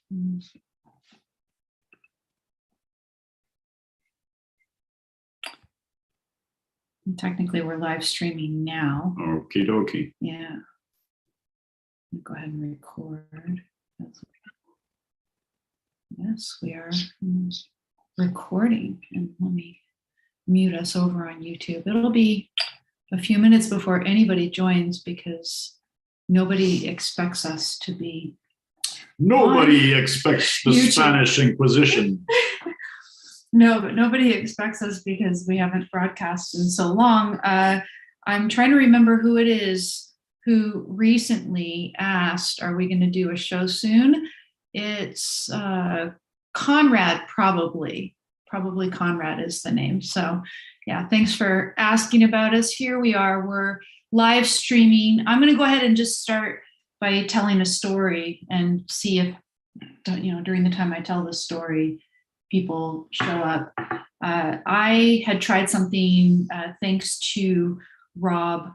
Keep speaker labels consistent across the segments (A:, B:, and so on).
A: And technically, we're live streaming now.
B: Okie dokie.
A: Yeah. Go ahead and record. Yes, we are recording. And let me mute us over on YouTube. It'll be a few minutes before anybody joins because nobody expects us to be.
B: Nobody expects the
A: YouTube.
B: Spanish Inquisition.
A: No, but nobody expects us because we haven't broadcast in so long. I'm trying to remember who it is who recently asked, are we going to do a show soon? It's Conrad, probably Conrad is the name. So yeah, thanks for asking about us. Here we are, we're live streaming. I'm going to go ahead and just start by telling a story and see if, during the time I tell this story, people show up. I had tried something thanks to Rob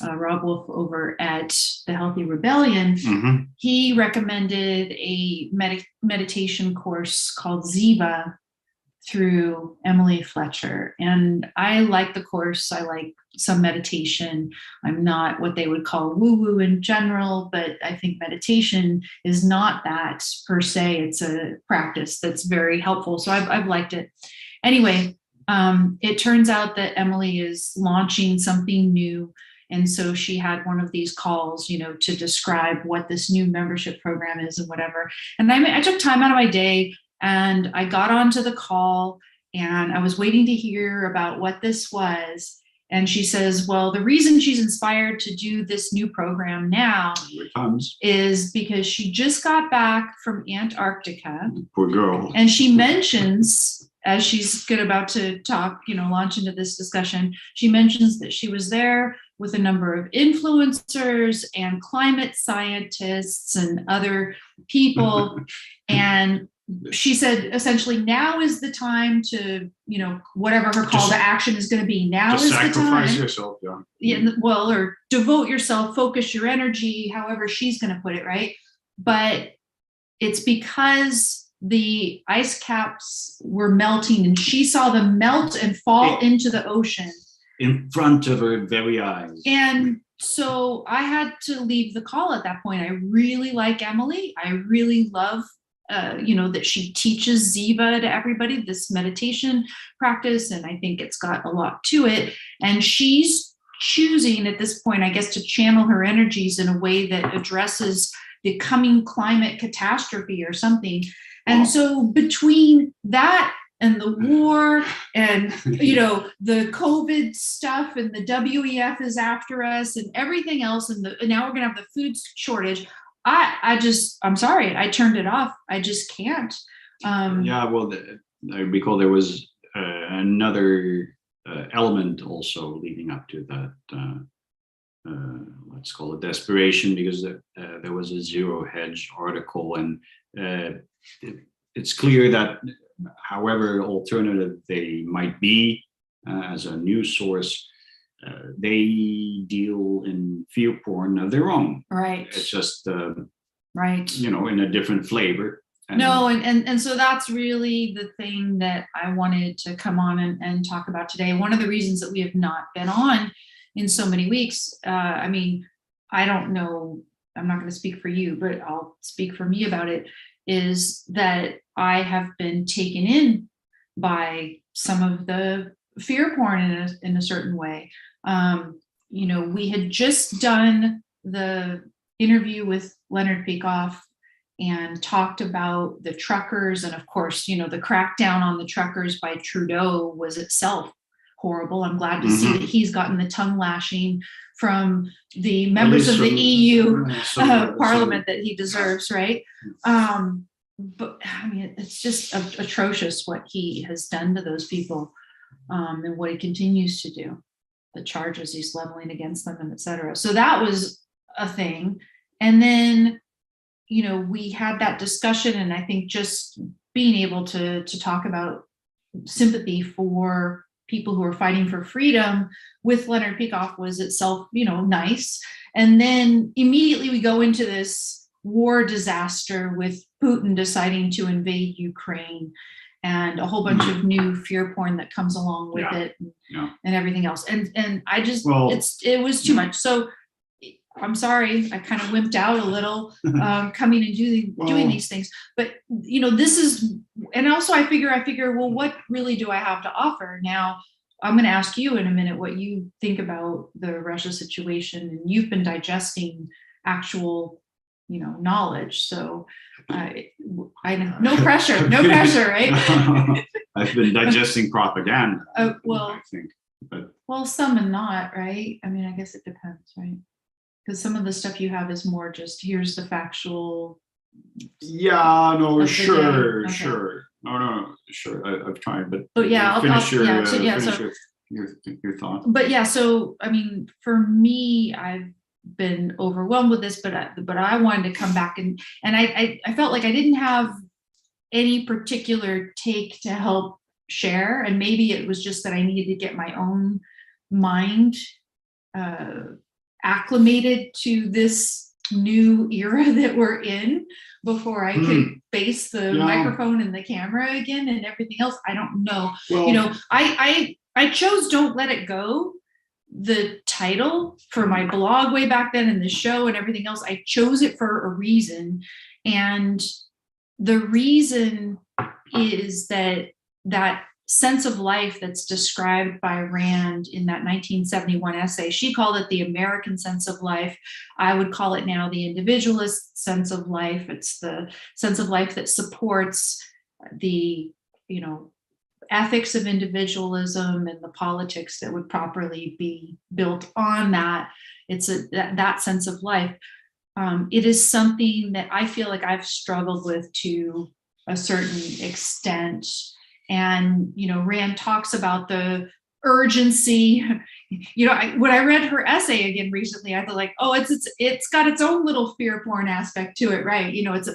A: Wolf over at the Healthy Rebellion.
B: Mm-hmm.
A: He recommended a meditation course called Ziva through Emily Fletcher. And I like the course. I like some meditation. I'm not what they would call woo-woo in general, but I think meditation is not that per se. It's a practice that's very helpful. So I've liked it. Anyway, it turns out that Emily is launching something new. And so she had one of these calls, to describe what this new membership program is and whatever. And I took time out of my day and I got onto the call and I was waiting to hear about what this was. And she says, well, the reason she's inspired to do this new program now is because she just got back from Antarctica.
B: Poor girl.
A: And she mentions, as she's about to talk, launch into this discussion, she mentions that she was there with a number of influencers and climate scientists and other people. And she said, essentially, now is the time to, whatever her call to action is going to be. Now is the time.
B: Sacrifice yourself, yeah.
A: Yeah, well, or devote yourself, focus your energy, however she's going to put it, right? But it's because the ice caps were melting and she saw them melt and fall into the ocean.
B: In front of her very eyes.
A: And so I had to leave the call at that point. I really like Emily. I really love that she teaches Ziva to everybody, this meditation practice. And I think it's got a lot to it. And she's choosing at this point, I guess, to channel her energies in a way that addresses the coming climate catastrophe or something. And so between that and the war and, the COVID stuff and the WEF is after us and everything else. And now we're going to have the food shortage. I'm sorry, I turned it off. I just can't.
B: I recall there was another element also leading up to that, let's call it desperation, because there was a Zero Hedge article. And it's clear that however alternative they might be as a news source, they deal in fear porn of their own.
A: Right.
B: It's just,
A: right.
B: In a different flavor.
A: And so that's really the thing that I wanted to come on and talk about today. One of the reasons that we have not been on in so many weeks, I don't know, I'm not going to speak for you, but I'll speak for me about it, is that I have been taken in by some of the fear porn in a certain way. We had just done the interview with Leonard Peikoff and talked about the truckers. And of course, the crackdown on the truckers by Trudeau was itself horrible. I'm glad to see that he's gotten the tongue lashing from the members of the EU parliament that he deserves, right? But it's just atrocious what he has done to those people. And what he continues to do, the charges he's leveling against them, and et cetera. So that was a thing. And then, we had that discussion, and I think just being able to talk about sympathy for people who are fighting for freedom with Leonard Peikoff was itself, nice. And then immediately we go into this war disaster with Putin deciding to invade Ukraine and a whole bunch of new fear porn that comes along with it and everything else. And I just, it was too much. So I'm sorry, I kind of wimped out a little, coming and doing these things. But, this is, and also I figure, well, what really do I have to offer? Now, I'm going to ask you in a minute what you think about the Russia situation, and you've been digesting actual, knowledge. So I no pressure, right?
B: I've been digesting propaganda.
A: Well,
B: I think, but
A: some and not, right? I mean, I guess it depends, right? Because some of the stuff you have is more just here's the factual.
B: Yeah, no, sure,
A: Okay.
B: sure. No, sure. I've tried, but
A: finish
B: your thought.
A: But so I mean, for me, I've been overwhelmed with this, but I wanted to come back and I felt like I didn't have any particular take to help share, and maybe it was just that I needed to get my own mind acclimated to this new era that we're in before I could face the microphone and the camera again and everything else. I don't know. Well, I chose Don't Let It Go, the title, for my blog way back then, and the show and everything else. I chose it for a reason. And the reason is that sense of life that's described by Rand in that 1971 essay, she called it the American sense of life. I would call it now the individualist sense of life. It's the sense of life that supports the, ethics of individualism and the politics that would properly be built on that. It's that sense of life. It is something that I feel like I've struggled with to a certain extent. And, Rand talks about the urgency. When I read her essay again recently, I thought like, oh, it's got its own little fear porn aspect to it, right? It's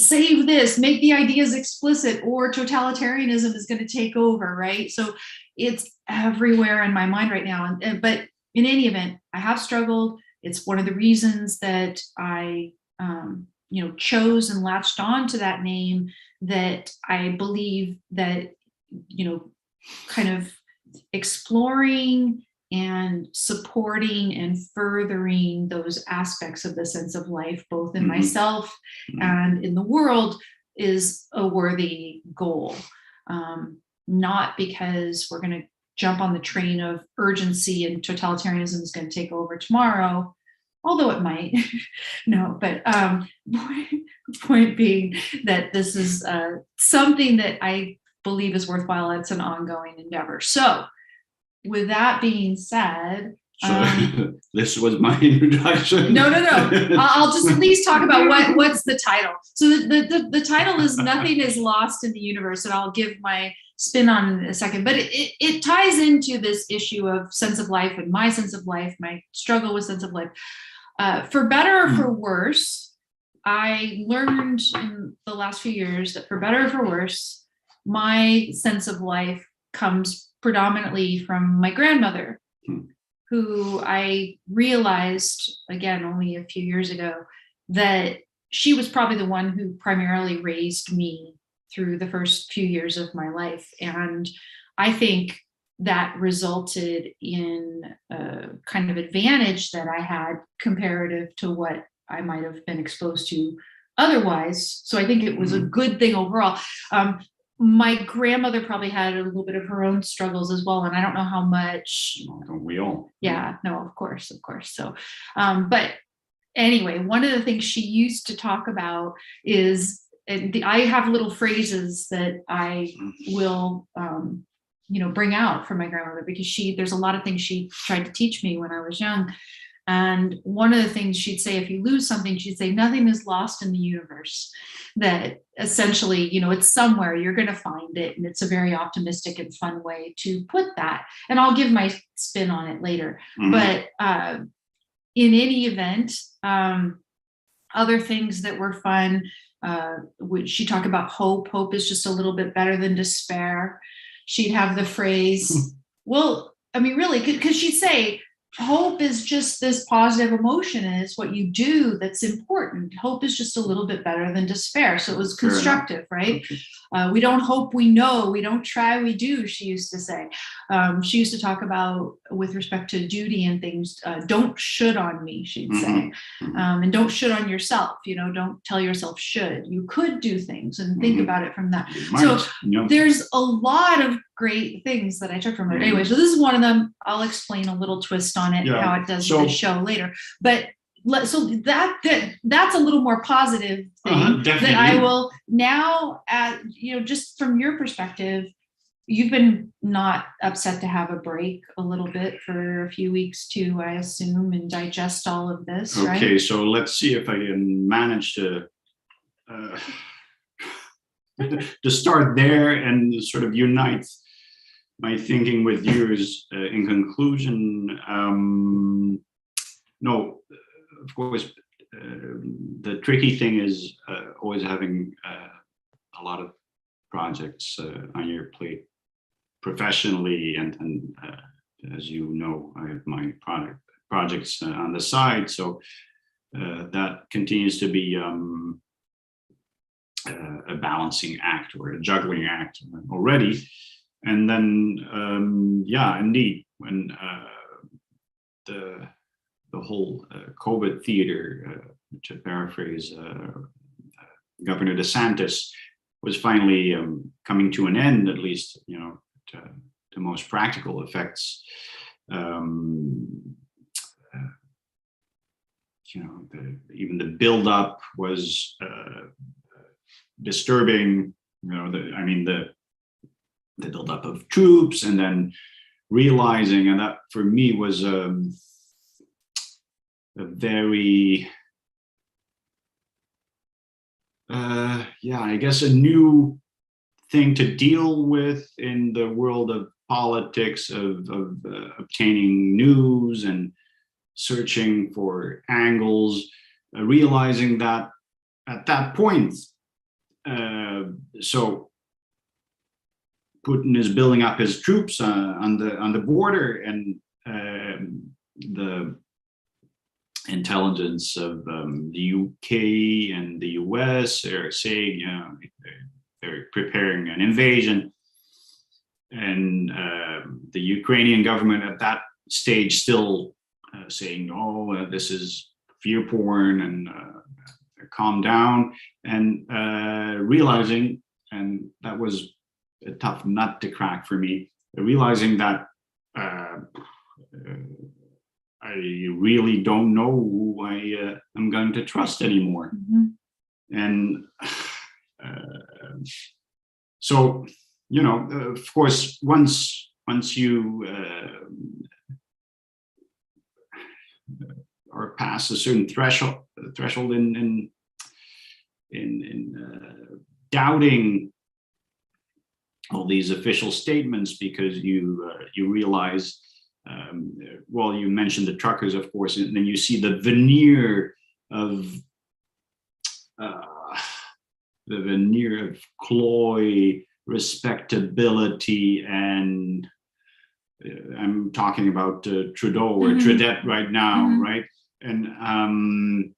A: save this, make the ideas explicit, or totalitarianism is going to take over, right? So it's everywhere in my mind right now. But in any event, I have struggled. It's one of the reasons that I, chose and latched on to that name, that I believe that, kind of exploring and supporting and furthering those aspects of the sense of life, both in myself and in the world, is a worthy goal. Not because we're going to jump on the train of urgency and totalitarianism is going to take over tomorrow, although it might. No, but point being that this is something that I believe is worthwhile. It's an ongoing endeavor. So with that being said,
B: this was my introduction.
A: No. I'll just at least talk about what's the title. So the title is Nothing is Lost in the Universe, and I'll give my spin on it in a second. But it ties into this issue of sense of life and my sense of life, my struggle with sense of life. For better or for worse, I learned in the last few years that for better or for worse, my sense of life comes predominantly from my grandmother, who I realized, again, only a few years ago, that she was probably the one who primarily raised me through the first few years of my life. And I think that resulted in a kind of advantage that I had comparative to what I might have been exposed to otherwise. So I think it was a good thing overall. My grandmother probably had a little bit of her own struggles as well, and I don't know how much.
B: Don't we all?
A: Yeah, no, of course. So, but anyway, one of the things she used to talk about is, I have little phrases that I will, bring out from my grandmother, because there's a lot of things she tried to teach me when I was young. And one of the things she'd say, if you lose something, she'd say, nothing is lost in the universe. That essentially, it's somewhere, you're going to find it. And it's a very optimistic and fun way to put that. And I'll give my spin on it later. But in any event, other things that were fun, she'd talk about hope. Hope is just a little bit better than despair. She'd have the phrase, well, I mean, really, because she'd say, hope is just this positive emotion, and it's what you do that's important. Hope is just a little bit better than despair. So it was constructive, right? We don't hope we know, we don't try, we do, she used to say. She used to talk about, with respect to duty and things, don't should on me, she'd say. And don't should on yourself, don't tell yourself should. You could do things and think about it from that. So there's a lot of great things that I took from her. Anyway, so this is one of them. I'll explain a little twist on it, how it does the show later. But so that's a little more positive thing that I will now add, just from your perspective, you've been not upset to have a break a little bit for a few weeks too, I assume, and digest all of this, right?
B: Okay, so let's see if I can manage to start there and sort of unite my thinking with yours. In conclusion, no, of course, the tricky thing is always having a lot of projects on your plate professionally, and as you know, I have my projects on the side, so that continues to be a balancing act or a juggling act already. And then, yeah, indeed, when the whole COVID theater, to paraphrase Governor DeSantis, was finally coming to an end, at least, to most practical effects. Even the build-up was disturbing. The buildup of troops, and then realizing, and that for me was a very, I guess, a new thing to deal with in the world of politics, of obtaining news and searching for angles, realizing that at that point, so Putin is building up his troops on the border, and the intelligence of the UK and the US are saying, they're preparing an invasion, and the Ukrainian government at that stage still saying, "Oh, this is fear porn," and calm down, and realizing, and that was a tough nut to crack for me, realizing that I really don't know who I am going to trust anymore. And so, of course, once you are past a certain threshold in doubting all these official statements, because you realize, well, you mentioned the truckers, of course, and then you see the veneer of cloy, respectability, and I'm talking about Trudeau or Trudeau right now, right? And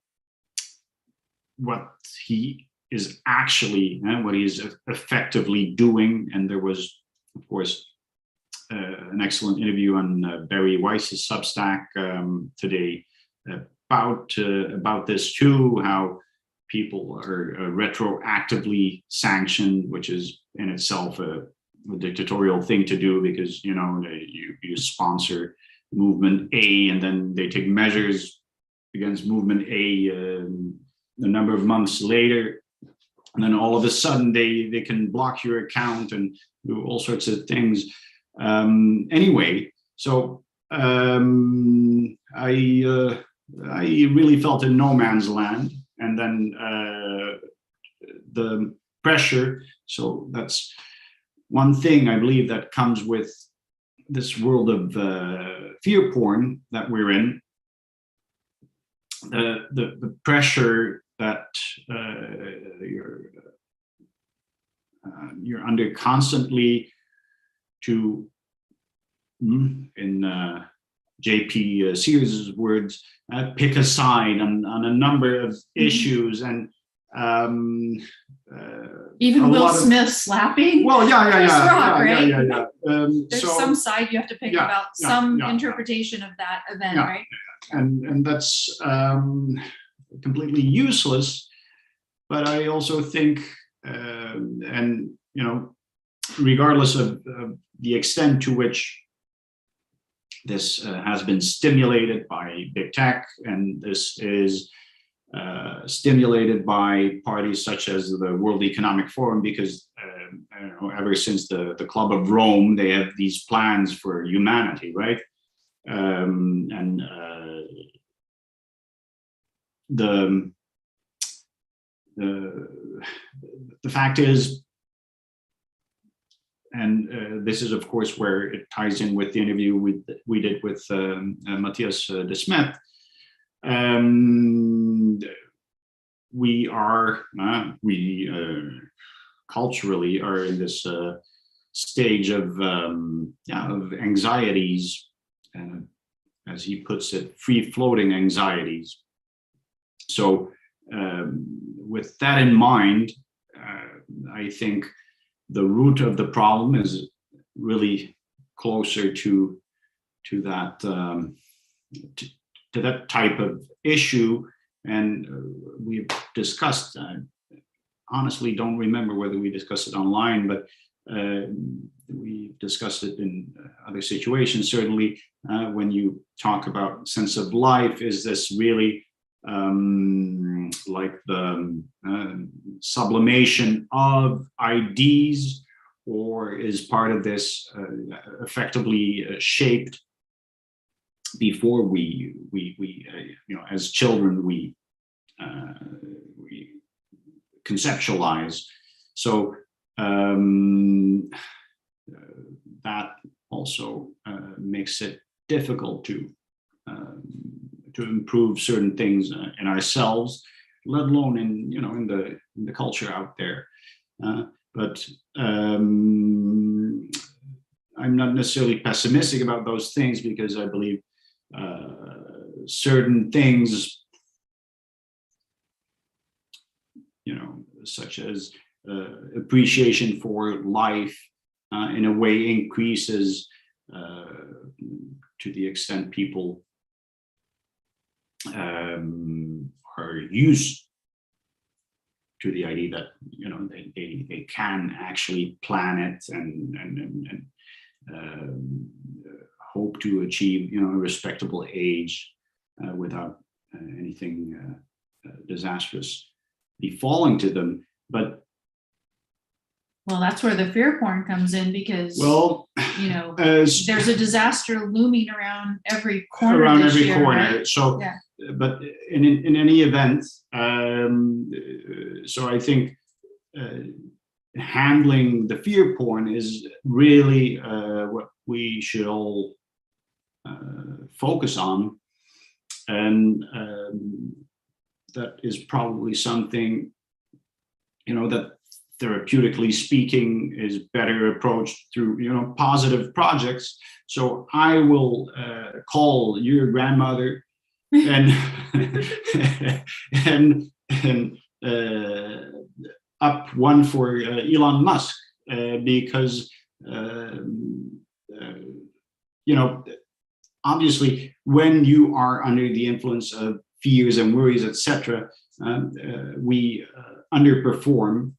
B: what he is actually, what he's effectively doing. And there was, of course, an excellent interview on Barry Weiss's Substack today about this too, how people are retroactively sanctioned, which is in itself a dictatorial thing to do, because you sponsor movement A, and then they take measures against movement A a number of months later, and then all of a sudden they can block your account and do all sorts of things. Anyway, so I really felt in no man's land, and then the pressure. So that's one thing I believe that comes with this world of fear porn that we're in. The pressure that you're under constantly to, in JP Sears' words, pick a side on a number of issues, and
A: even Will Smith slapping.
B: Well,
A: Chris Rock, right?
B: There's
A: some side you have to pick about some interpretation of that event, right?
B: And that's completely useless. But I also think, and regardless of the extent to which this has been stimulated by big tech, and this is stimulated by parties such as the World Economic Forum, because ever since the Club of Rome, they have these plans for humanity, right? And the fact is, and this is of course where it ties in with the interview we did with Matthias de Smet. We culturally are in this stage of anxieties, as he puts it, free-floating anxieties. So with that in mind, I think the root of the problem is really closer to that to that type of issue, and we've discussed. Honestly, don't remember whether we discussed it online, but we discussed it in other situations. Certainly, when you talk about sense of life, is this really like the sublimation of ideas, or is part of this effectively shaped before we as children we conceptualize? So that also makes it difficult to improve certain things in ourselves, let alone in the culture out there. But I'm not necessarily pessimistic about those things, because I believe certain things, such as appreciation for life, in a way increases to the extent people are used to the idea that they can actually plan it and hope to achieve a respectable age without anything disastrous befalling to them. But
A: that's where the fear porn comes in, because there's a disaster looming around every corner. Right?
B: So, but in any event, so I think handling the fear porn is really what we should all focus on, and that is probably something that therapeutically speaking is better approached through positive projects. So I will call your grandmother and and up one for Elon Musk, because obviously when you are under the influence of fears and worries, etc., we underperform,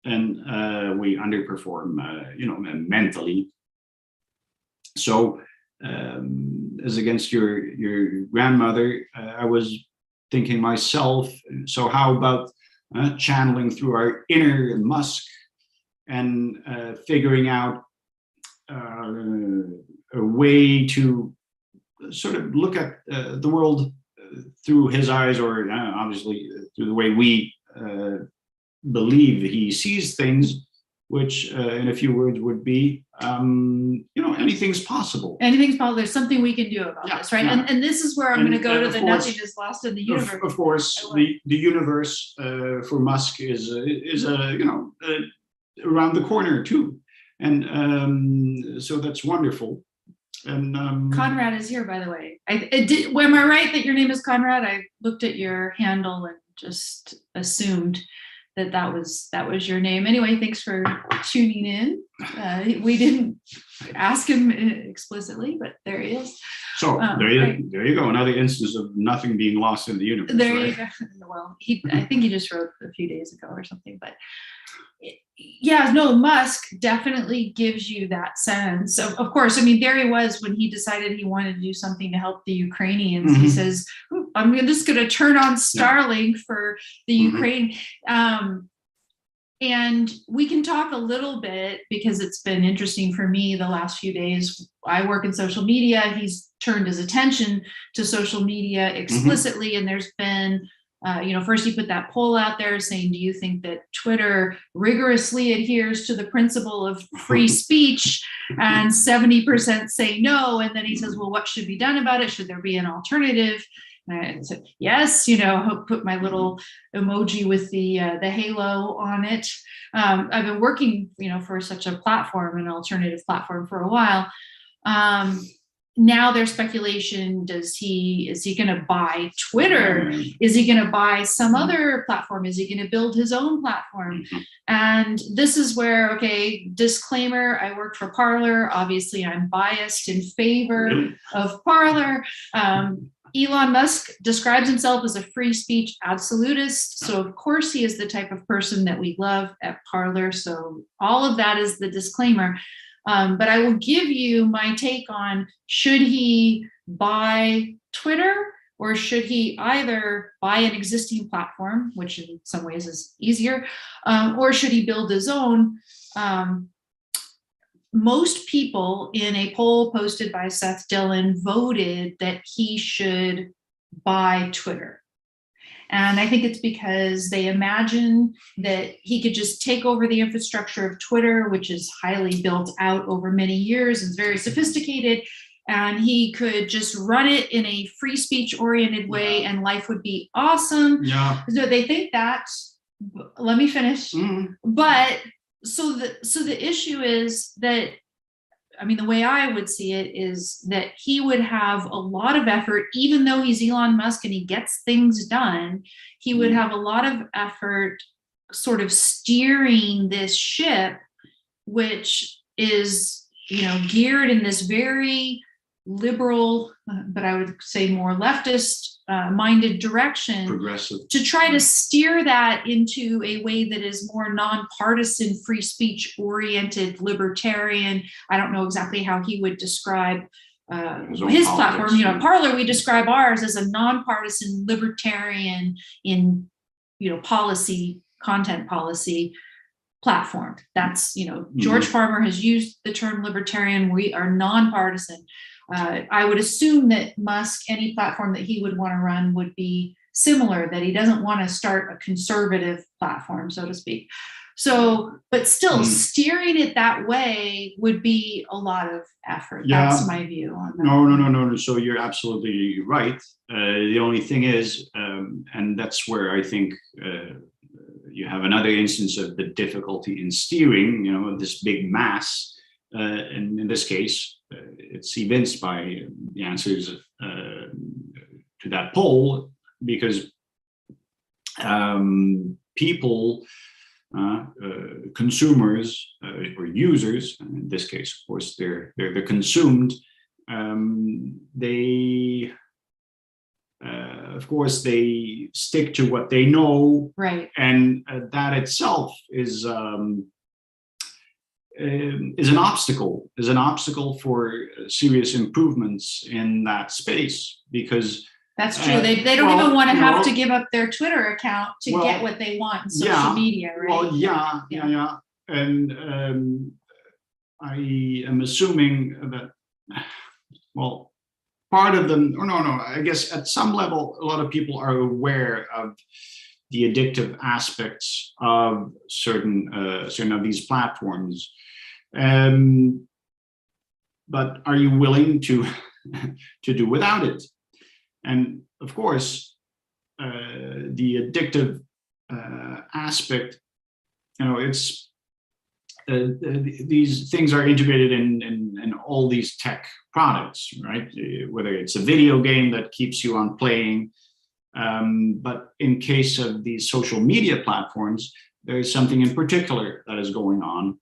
B: and we underperform mentally. So as against your grandmother, I was thinking myself, so how about channeling through our inner Musk and figuring out a way to sort of look at the world through his eyes, or obviously through the way we believe he sees things, which in a few words would be, anything's possible.
A: Anything's possible. There's something we can do about this, right? Yeah. And this is where I'm going to go to the nothingness lost in the universe.
B: Of course, the universe for Musk is around the corner too, and so that's wonderful. And
A: Conrad is here, by the way. Am I right that your name is Conrad? I looked at your handle and just assumed that was your name. Anyway, thanks for tuning in. We didn't ask him explicitly, but there he is.
B: So there you go. Another instance of nothing being lost in the universe.
A: There
B: right?
A: you go. Well, I think he just wrote a few days ago or something, but yeah, no, Musk definitely gives you that sense. Of course, I mean, there he was when he decided he wanted to do something to help the Ukrainians. He says, I'm just going to turn on Starlink for the Ukraine. And we can talk a little bit, because it's been interesting for me the last few days. I work in social media. He's turned his attention to social media explicitly. And there's been, first he put that poll out there saying, do you think that Twitter rigorously adheres to the principle of free speech? And 70% say no. And then he says, well, what should be done about it? Should there be an alternative? And I said, yes, put my little emoji with the halo on it. I've been working, for such a platform, an alternative platform, for a while. Now there's speculation, is he going to buy Twitter? Is he going to buy some other platform? Is he going to build his own platform? And this is where, okay, disclaimer, I worked for Parler. Obviously, I'm biased in favor of Parler. Elon Musk describes himself as a free speech absolutist. So of course he is the type of person that we love at Parler. So all of that is the disclaimer. But I will give you my take on, should he buy Twitter, or should he either buy an existing platform, which in some ways is easier, or should he build his own? Most people in a poll posted by Seth Dillon voted that he should buy Twitter. And I think it's because they imagine that he could just take over the infrastructure of Twitter, which is highly built out over many years and is very sophisticated. And he could just run it in a free speech oriented way, and life would be awesome.
B: Yeah.
A: So they think that. Let me finish. But so the issue is that, I mean, the way I would see it is that he would have a lot of effort, even though he's Elon Musk and he gets things done, he would have a lot of effort sort of steering this ship, which is, geared in this very liberal, but I would say more leftist minded direction,
B: progressive,
A: to try to steer that into a way that is more nonpartisan, free speech oriented, libertarian. I don't know exactly how he would describe his platform. Parler, we describe ours as a nonpartisan, libertarian in policy, content policy platform. That's George Farmer has used the term libertarian. We are nonpartisan. I would assume that Musk, any platform that he would want to run, would be similar, that he doesn't want to start a conservative platform, so to speak. So, but still steering it that way would be a lot of effort. Yeah. That's my view on that.
B: No. So you're absolutely right. The only thing is, and that's where I think you have another instance of the difficulty in steering, this big mass. And in this case, it's evinced by the answers to that poll, because people, consumers or users, and in this case, of course, they're consumed. They, of course, they stick to what they know,
A: right?
B: And that itself is an obstacle for serious improvements in that space, because
A: that's true. They don't even want to have to give up their Twitter account to get what they want in social media, right?
B: Well, yeah. And I am assuming that, part of them, I guess at some level, a lot of people are aware of the addictive aspects of certain of these platforms. But are you willing to do without it? And of course, the addictive aspect, it's these things are integrated in all these tech products, right? Whether it's a video game that keeps you on playing, but in case of these social media platforms, there is something in particular that is going on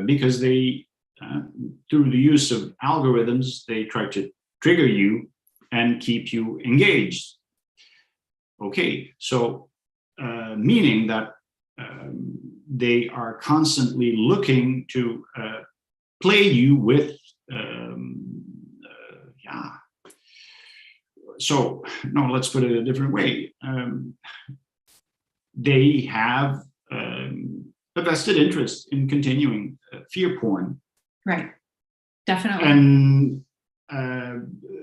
B: because they, through the use of algorithms, they try to trigger you and keep you engaged. Okay, so meaning that they are constantly looking to play you with, So, no, let's put it a different way. They have a vested interest in continuing fear porn.
A: Right, definitely.
B: And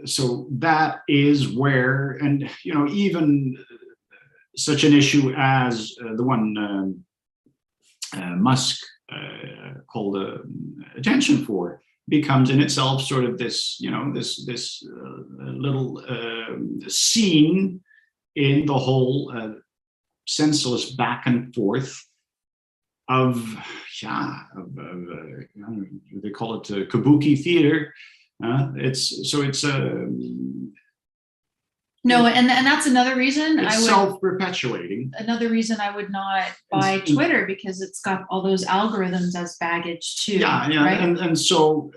B: so that is where, and even such an issue as the one Musk called attention for becomes in itself sort of this, this little scene in the whole senseless back and forth of they call it kabuki theater.
A: No, and that's another reason
B: it's self-perpetuating.
A: Another reason I would not buy Twitter, because it's got all those algorithms as baggage too.
B: Yeah,
A: right?
B: and so,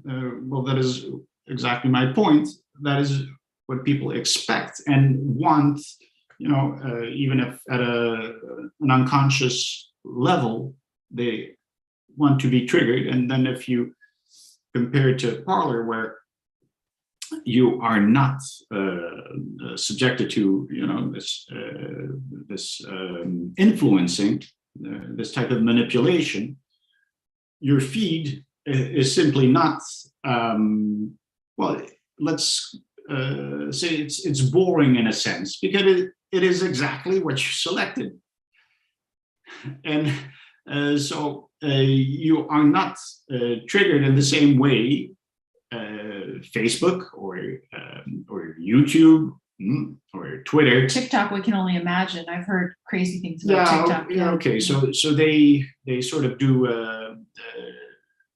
B: well, that is exactly my point. That is what people expect and want. Even if at an unconscious level, they want to be triggered. And then if you compare it to Parler, where you are not subjected to this influencing, this type of manipulation, your feed is simply not well, let's say it's boring in a sense, because it is exactly what you selected. And so you are not triggered in the same way Facebook or YouTube or Twitter.
A: TikTok, we can only imagine. I've heard crazy things about TikTok.
B: Yeah, okay. So they sort of do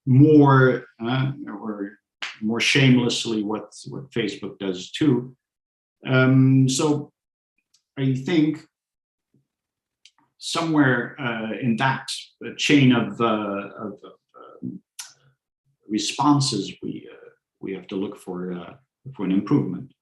B: more or more shamelessly what Facebook does too. So I think somewhere in that chain of responses, we have to look for an improvement.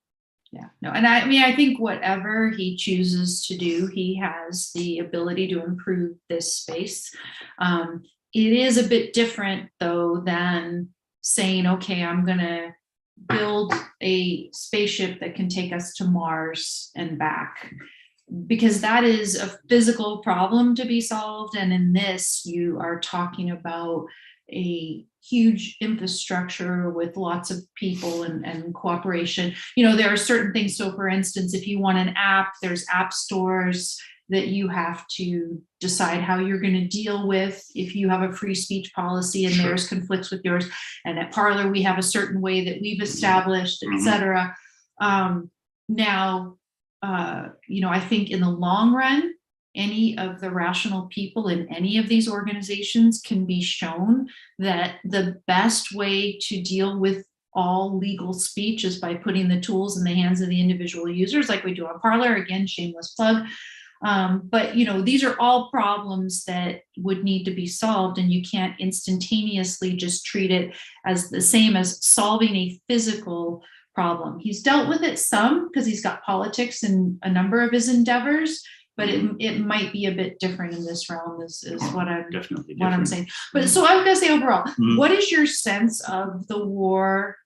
A: Yeah, no, and I think whatever he chooses to do, he has the ability to improve this space. It is a bit different though than saying, okay, I'm gonna build a spaceship that can take us to Mars and back, because that is a physical problem to be solved. And in this, you are talking about a huge infrastructure with lots of people and cooperation. There are certain things. So for instance, if you want an app, there's app stores that you have to decide how you're going to deal with if you have a free speech policy and theirs conflicts with yours. And at Parler, we have a certain way that we've established, et cetera. Now, I think in the long run, any of the rational people in any of these organizations can be shown that the best way to deal with all legal speech is by putting the tools in the hands of the individual users, like we do on Parler. Again, shameless plug. But these are all problems that would need to be solved, and you can't instantaneously just treat it as the same as solving a physical problem. He's dealt with it some because he's got politics in a number of his endeavors, but it might be a bit different in this realm is what I'm saying. But so I'm going to say overall, what is your sense of the war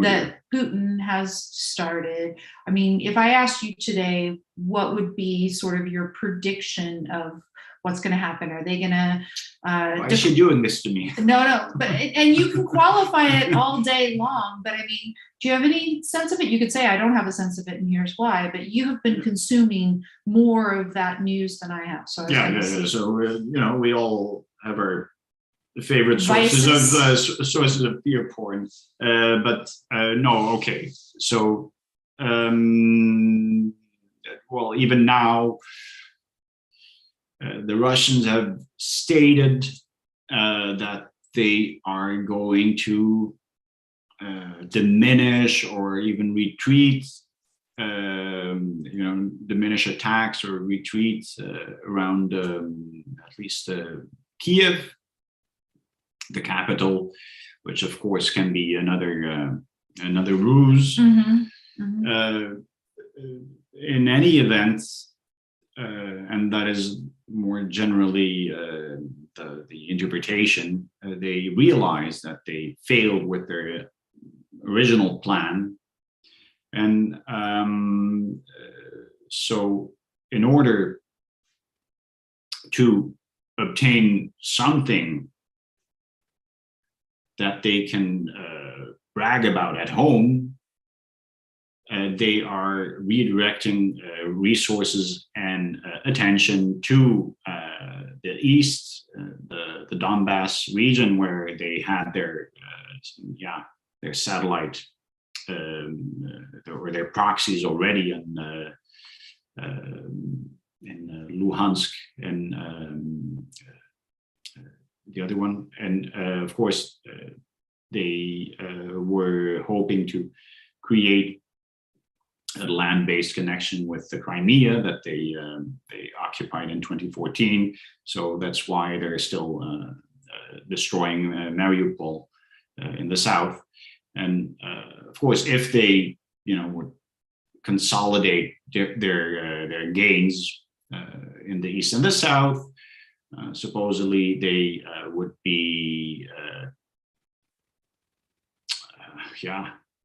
A: that Putin has started? I mean, if I asked you today, what would be sort of your prediction of what's going to happen? Are they going to?
B: Why is she doing this to me?
A: No, but and you can qualify it all day long. But I mean, do you have any sense of it? You could say I don't have a sense of it, and here's why. But you have been consuming more of that news than I have. So
B: So we all have our favorite sources of fear porn. But no, okay. So even now, the Russians have stated that they are going to diminish or even retreat, diminish attacks or retreats around at least Kiev, the capital, which of course can be another ruse. In any event, and that is more generally the interpretation, they realize that they failed with their original plan. And so in order to obtain something that they can brag about at home, they are redirecting resources and attention to the east, the Donbass region, where they had their satellite or their proxies already in Luhansk and the other one, and of course they were hoping to create a land-based connection with the Crimea that they occupied in 2014. So that's why they're still destroying Mariupol in the south. And of course, if they would consolidate their gains in the east and the south, supposedly they would be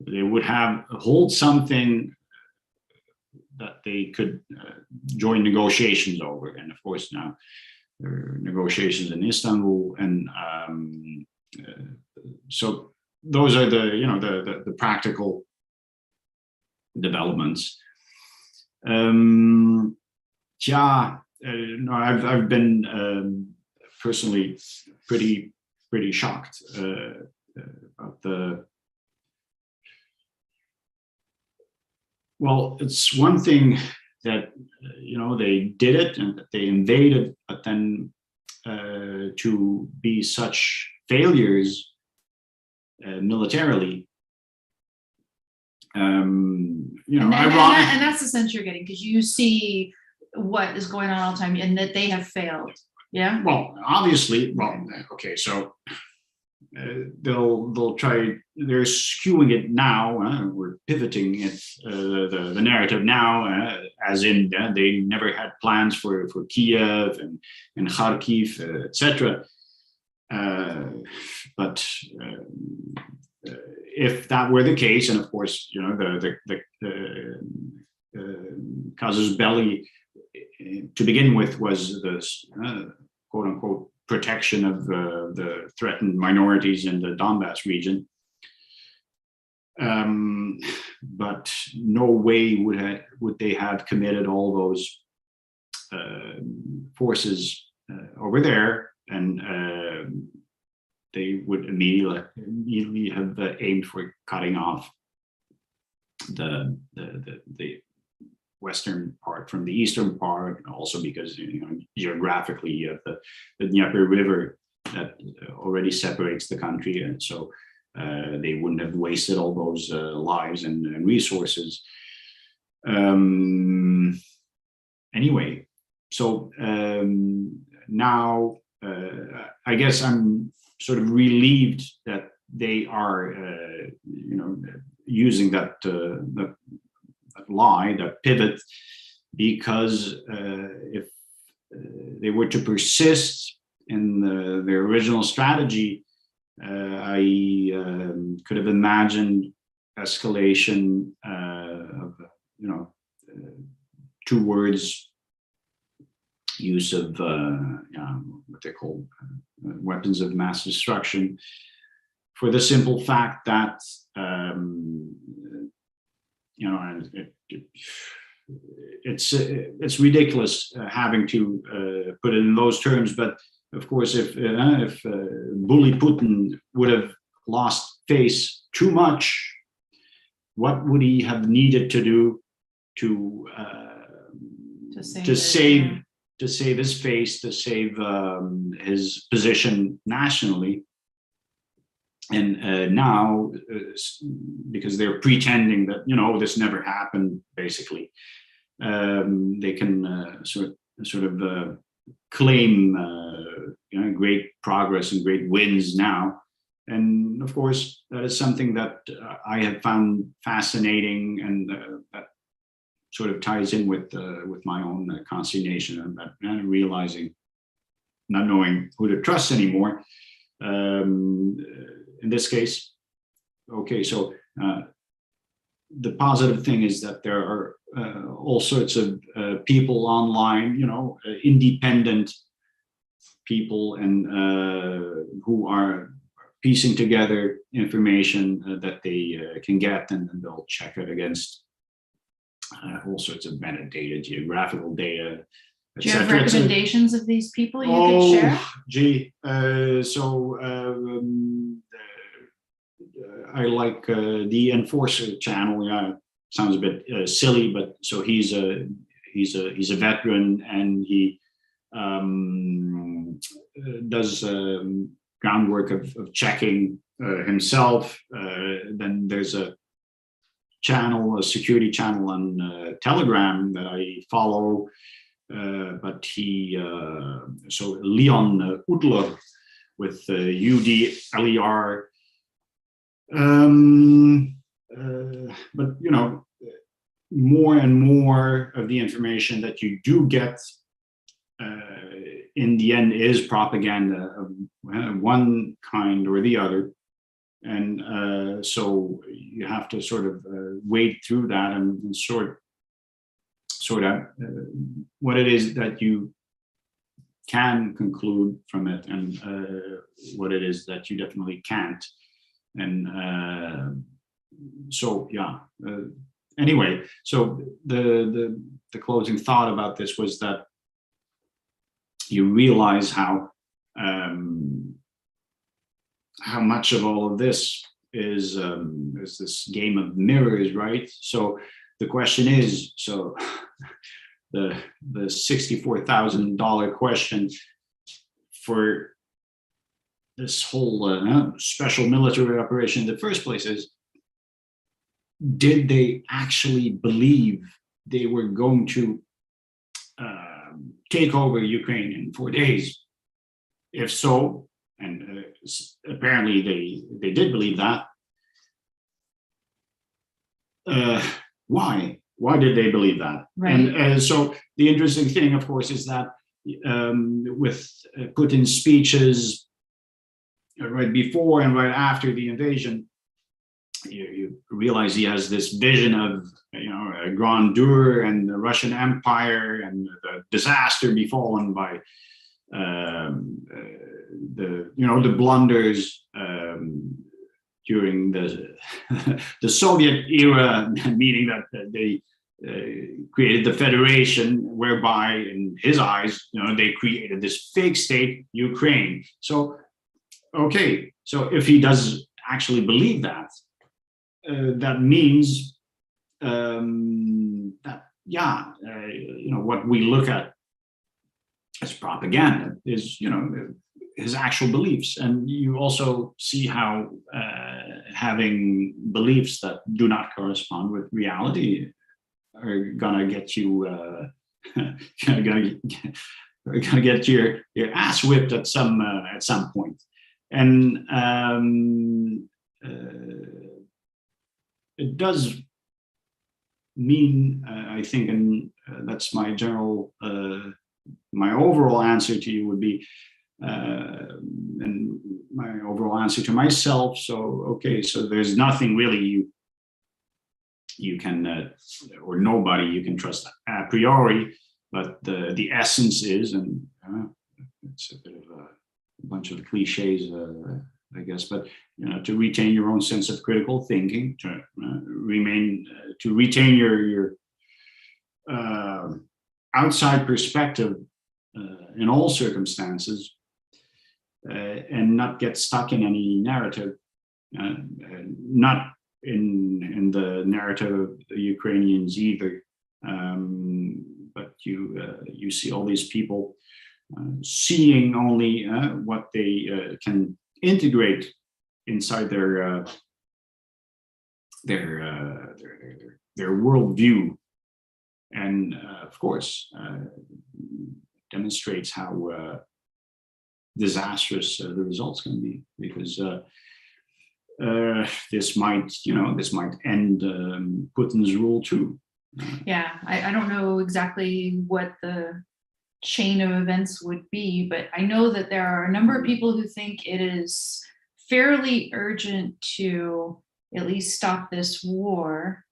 B: they would hold something that they could join negotiations over. And of course now there are negotiations in Istanbul, and so those are the practical developments. I've been personally pretty shocked about the. Well, it's one thing that they did it and that they invaded, but then to be such failures militarily,
A: and that's the sense you're getting, because you see what is going on all the time, and that they have failed. Yeah.
B: Well, obviously. Well, okay, so they'll try. They're skewing it now. We're pivoting it, the narrative now, as in they never had plans for Kiev and Kharkiv, etc. But if that were the case, and of course, the casus belli to begin with was the quote unquote protection of the threatened minorities in the Donbass region. But no way would they have committed all those forces over there, and they would immediately have aimed for cutting off the western part from the eastern part, also because geographically you have the Dnieper River that already separates the country, and so they wouldn't have wasted all those lives and resources. Anyway, so now I guess I'm sort of relieved that they are using that lie, that pivot, because if they were to persist in their original strategy, I could have imagined escalation of towards use of what they call weapons of mass destruction, for the simple fact that it's ridiculous having to put it in those terms, but of course, if bully Putin would have lost face too much, what would he have needed to do to save to save his face, to save his position nationally. And now, because they're pretending that, this never happened, basically, they can sort of claim great progress and great wins now. And of course, that is something that I have found fascinating, and that sort of ties in with my own consternation and realizing, not knowing who to trust anymore. In this case, okay, so the positive thing is that there are all sorts of people online, independent people, and who are piecing together information that they can get, and then they'll check it against all sorts of metadata, geographical data,
A: do you have recommendations of these people you could share?
B: Gee, I like the Enforcer channel. Yeah, sounds a bit silly, but so he's a veteran, and he does groundwork of checking himself. Then there's a security channel on Telegram that I follow. But so Leon Udler with UDLER. But more and more of the information that you do get in the end is propaganda of one kind or the other. And so you have to sort of wade through that and sort out what it is that you can conclude from it, and what it is that you definitely can't. And so, yeah. Anyway, so the closing thought about this was that you realize how much of all of this is this game of mirrors, right? So the question is, so the $64,000 question for this whole special military operation in the first place is, did they actually believe they were going to take over Ukraine in 4 days? If so, and apparently they did believe that, why? Why did they believe that?
A: Right.
B: And so the interesting thing, of course, is that with Putin's speeches right before and right after the invasion, you realize he has this vision of a grandeur and the Russian Empire and the disaster befallen by the blunders during the Soviet era, meaning that they created the federation, whereby in his eyes, they created this fake state, Ukraine. So, okay, so if he does actually believe that, that means that, yeah, what we look at as propaganda is, his actual beliefs. And you also see how having beliefs that do not correspond with reality are gonna get you gonna get your ass whipped at some point. And it does mean, I think, and that's my general my overall answer to you would be, and my overall answer to myself. So, okay, so there's nothing really you can, or nobody you can trust a priori, but the essence is, and it's a bit of a bunch of cliches, I guess, but to retain your own sense of critical thinking, to retain your outside perspective in all circumstances, and not get stuck in any narrative, not in the narrative of the Ukrainians either, but you see all these people seeing only what they can integrate inside their worldview, and of course demonstrates how disastrous the results can be, because this might end Putin's rule too.
A: Yeah, I don't know exactly what the chain of events would be, but I know that there are a number of people who think it is fairly urgent to at least stop this war.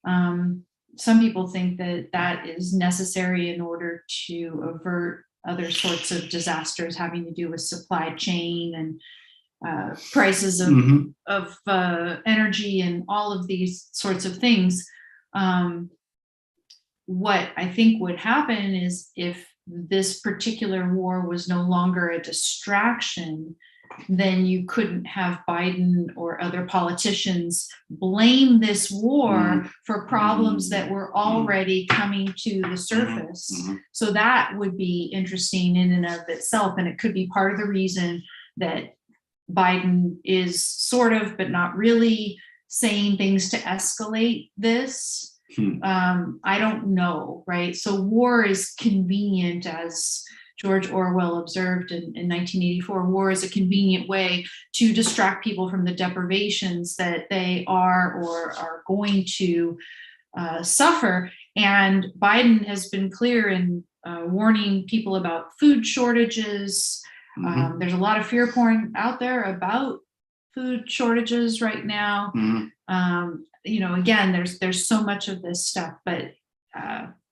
A: Some people think that that is necessary in order to avert other sorts of disasters having to do with supply chain and prices of energy and all of these sorts of things. What I think would happen is, if this particular war was no longer a distraction, then you couldn't have Biden or other politicians blame this war for problems that were already coming to the surface. So that would be interesting in and of itself. And it could be part of the reason that Biden is sort of, but not really, saying things to escalate this. I don't know, right? So war is convenient, as George Orwell observed in 1984. War is a convenient way to distract people from the deprivations that they are or are going to suffer. And Biden has been clear in warning people about food shortages. There's a lot of fear porn out there about food shortages right now. Again, there's so much of this stuff, but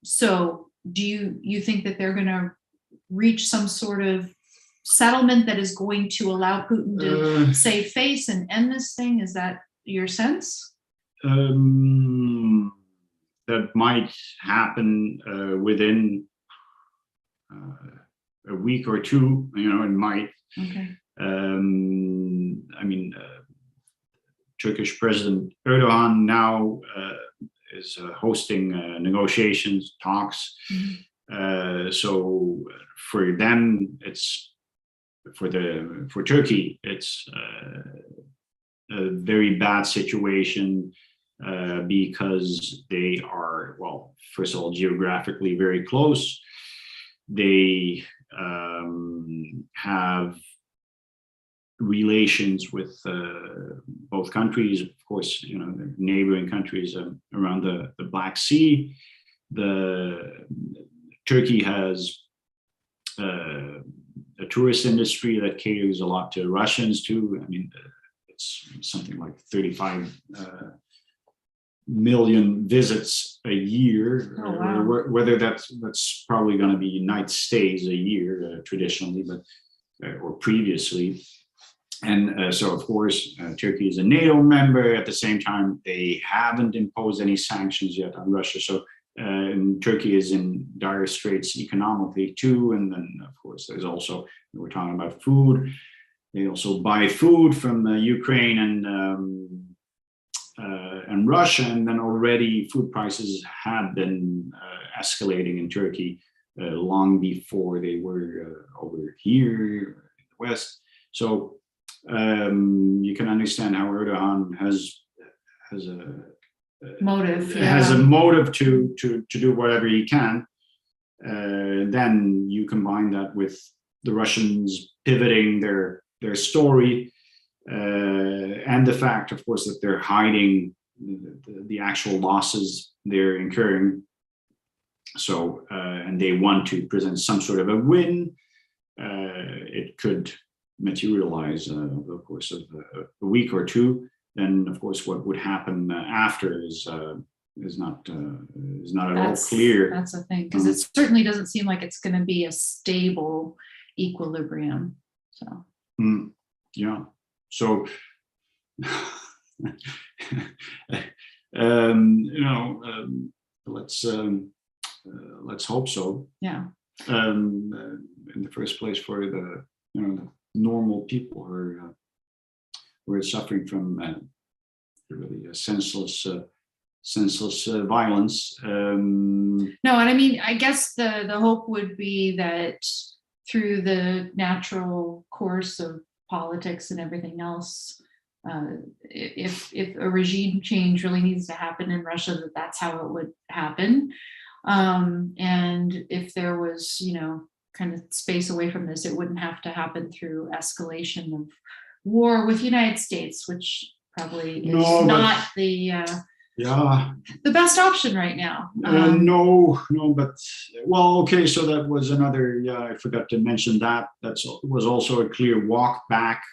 A: so do you think that they're going to reach some sort of settlement that is going to allow Putin to save face and end this thing? Is that your sense?
B: That might happen within a week or two. It might.
A: Okay.
B: Turkish President Erdogan now is hosting negotiations, talks. So for them, for Turkey, it's a very bad situation because they are, well, first of all, geographically very close. They have relations with both countries, of course, the neighboring countries around the Black Sea. Turkey has a tourist industry that caters a lot to Russians too. It's something like 35 million visits a year.
A: Oh, wow.
B: Whether that's probably going to be night stays a year traditionally, but or previously. And so, of course, Turkey is a NATO member. At the same time, they haven't imposed any sanctions yet on Russia. So Turkey is in dire straits economically too. And then, of course, there's also, we're talking about food. They also buy food from Ukraine and Russia. And then already food prices have been escalating in Turkey long before they were over here in the West. So you can understand how Erdogan has a motive to do whatever he can. Then you combine that with the Russians pivoting their story, and the fact, of course, that they're hiding the actual losses they're incurring. So and they want to present some sort of a win. It could materialize over the course of a week or two. Then, of course, what would happen after is not at all clear.
A: That's the thing, because it certainly doesn't seem like it's going to be a stable equilibrium. So
B: yeah. So let's hope so.
A: Yeah.
B: In the first place, for the normal people who are suffering from really senseless senseless violence.
A: No, and I mean, I guess the hope would be that through the natural course of politics and everything else, if a regime change really needs to happen in Russia, that's how it would happen. And if there was, kind of space away from this, it wouldn't have to happen through escalation of war with the United States, which probably is not the best option right now.
B: No, but well, okay. So that was another. I forgot to mention that. That was also a clear walk back,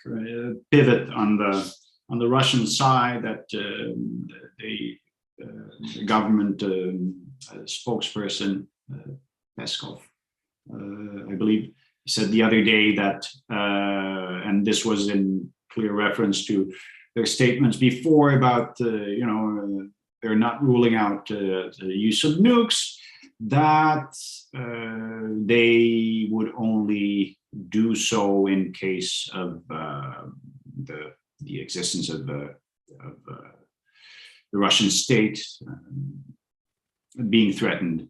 B: pivot on the Russian side. That the government spokesperson Peskov, I believe, said the other day that, and this was in clear reference to their statements before about, they're not ruling out the use of nukes, that they would only do so in case of the existence of the Russian state being threatened,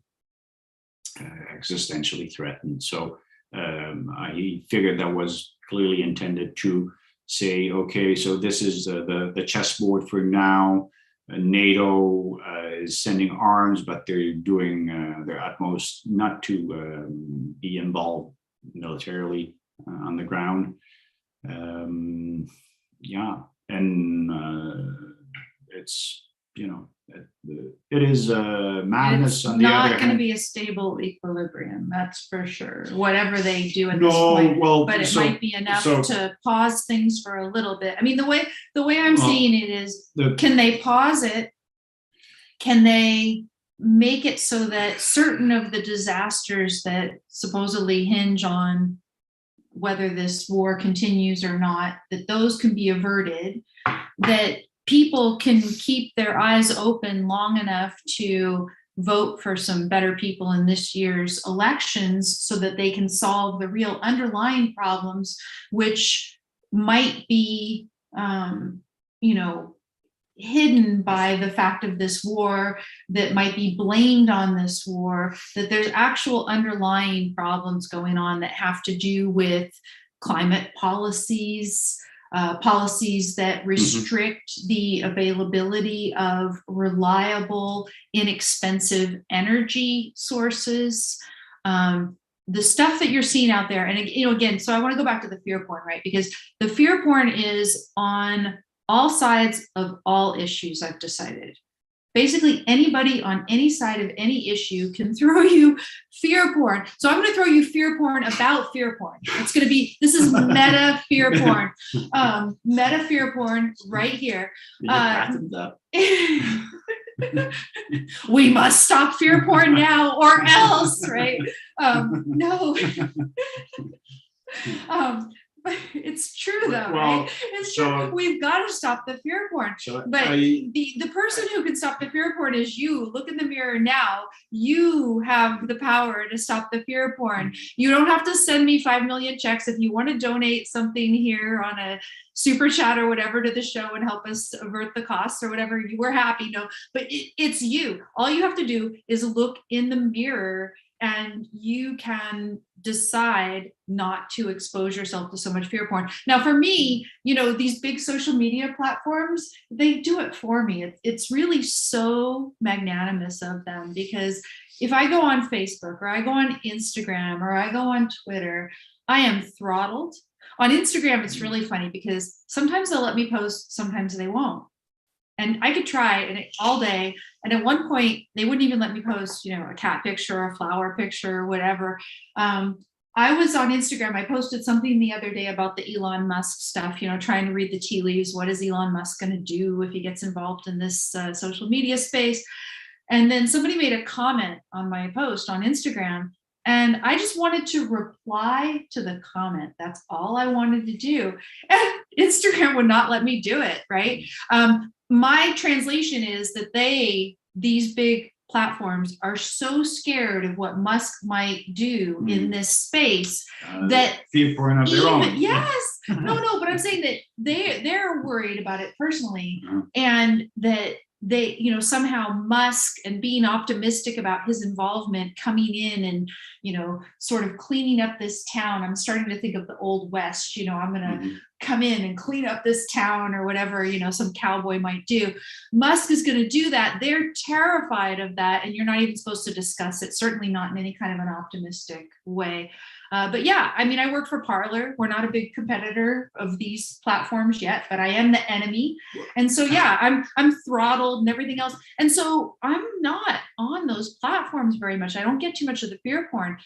B: existentially threatened. So I figured that was clearly intended to say, okay, so this is the chessboard for now. NATO is sending arms, but they're doing their utmost not to be involved militarily on the ground. And it's, it is madness. On the other hand,
A: it's not going to be a stable equilibrium, that's for sure. Whatever they do at this point, but it might be enough to pause things for a little bit. I mean, the way I'm seeing it is, can they pause it? Can they make it so that certain of the disasters that supposedly hinge on whether this war continues or not, that those can be averted, that people can keep their eyes open long enough to vote for some better people in this year's elections so that they can solve the real underlying problems, which might be, hidden by the fact of this war, that might be blamed on this war, that there's actual underlying problems going on that have to do with climate policies, policies that restrict the availability of reliable, inexpensive energy sources. The stuff that you're seeing out there, and again, so I want to go back to the fear porn, right? Because the fear porn is on all sides of all issues, I've decided. Basically, anybody on any side of any issue can throw you fear porn. So I'm going to throw you fear porn about fear porn. It's going to be, this is meta fear porn. Meta fear porn right here. We must stop fear porn now or else, right? No. But it's true though, right? It's true. We've got to stop the fear porn. But the person who can stop the fear porn is you. Look in the mirror now. You have the power to stop the fear porn. You don't have to send me 5 million checks. If you want to donate something here on a super chat or whatever to the show and help us avert the costs or whatever, we're happy. No, but it's you. All you have to do is look in the mirror, and you can decide not to expose yourself to so much fear porn. Now, for me, these big social media platforms, they do it for me. It's really so magnanimous of them, because if I go on Facebook or I go on Instagram or I go on Twitter, I am throttled. On Instagram, it's really funny because sometimes they'll let me post, sometimes they won't. And I could try all day. And at one point, they wouldn't even let me post, a cat picture or a flower picture or whatever. I was on Instagram. I posted something the other day about the Elon Musk stuff, trying to read the tea leaves. What is Elon Musk going to do if he gets involved in this social media space? And then somebody made a comment on my post on Instagram. And I just wanted to reply to the comment. That's all I wanted to do. And Instagram would not let me do it, right? My translation is that these big platforms are so scared of what Musk might do in this space that
B: fear porn of their own.
A: Yes, no, but I'm saying that they're worried about it personally, and that they, somehow Musk and being optimistic about his involvement coming in and, sort of cleaning up this town. I'm starting to think of the Old West, I'm going to come in and clean up this town or whatever, some cowboy might do. Musk is going to do that. They're terrified of that. And you're not even supposed to discuss it, certainly not in any kind of an optimistic way. But yeah, I mean, I work for Parler. We're not a big competitor of these platforms yet, but I am the enemy. And so, yeah, I'm throttled and everything else. And so I'm not on those platforms very much. I don't get too much of the fear porn.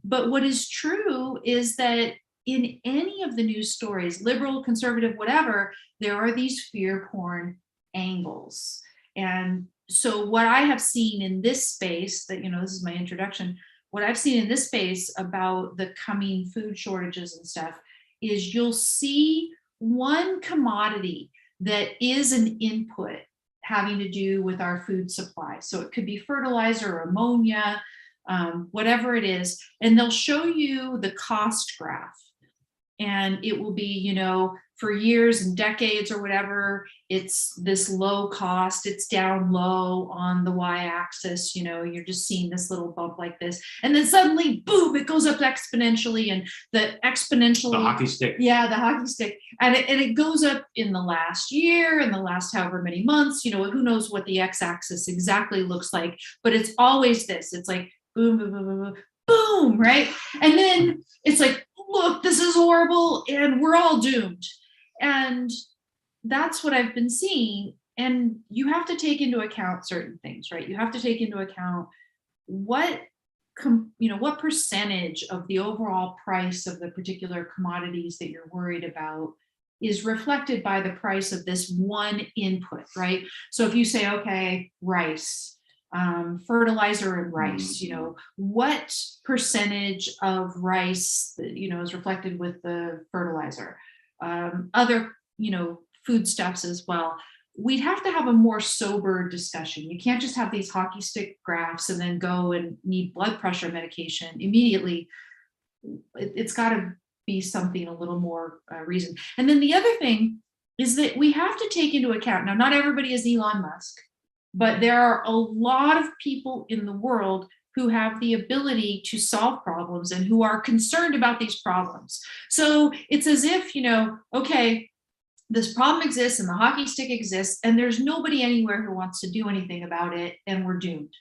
A: But what is true is that in any of the news stories, liberal, conservative, whatever, there are these fear porn angles. And so what I have seen in this space, that, this is my introduction, what I've seen in this space about the coming food shortages and stuff is you'll see one commodity that is an input having to do with our food supply. So it could be fertilizer or ammonia, whatever it is, and they'll show you the cost graph. And it will be, for years and decades or whatever, it's this low cost, it's down low on the y-axis, you're just seeing this little bump like this. And then suddenly, boom, it goes up exponentially, and the
B: hockey stick.
A: Yeah, the hockey stick. And it goes up in the last year, in the last however many months, who knows what the x-axis exactly looks like, but it's always this. It's like boom, boom, boom, boom, boom, boom, right? And then it's like, look, this is horrible and we're all doomed. And that's what I've been seeing. And you have to take into account certain things, right? You have to take into account what percentage of the overall price of the particular commodities that you're worried about is reflected by the price of this one input, right? So if you say, okay, rice, fertilizer and rice, what percentage of rice, is reflected with the fertilizer, other, foodstuffs as well. We'd have to have a more sober discussion. You can't just have these hockey stick graphs and then go and need blood pressure medication immediately. It's got to be something a little more reasoned. And then the other thing is that we have to take into account, now, not everybody is Elon Musk, but there are a lot of people in the world who have the ability to solve problems and who are concerned about these problems. So it's as if, okay, this problem exists and the hockey stick exists and there's nobody anywhere who wants to do anything about it and we're doomed.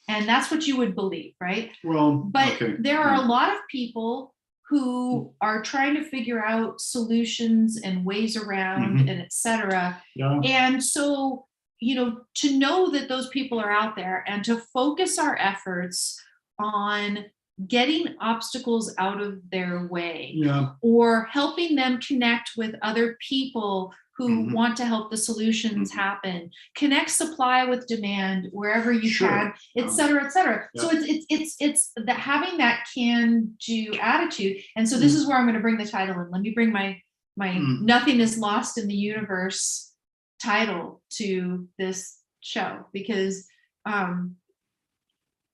A: And that's what you would believe, right?
B: Well,
A: but
B: okay.
A: There are a lot of people who are trying to figure out solutions and ways around and et cetera.
B: Yeah.
A: And so, to know that those people are out there and to focus our efforts on getting obstacles out of their way, or helping them connect with other people who want to help the solutions happen, connect supply with demand wherever you can, et cetera, et cetera. Yeah. So it's that having that can-do attitude. And so this is where I'm going to bring the title in. Let me bring my Nothing is Lost in the Universe title to this show, because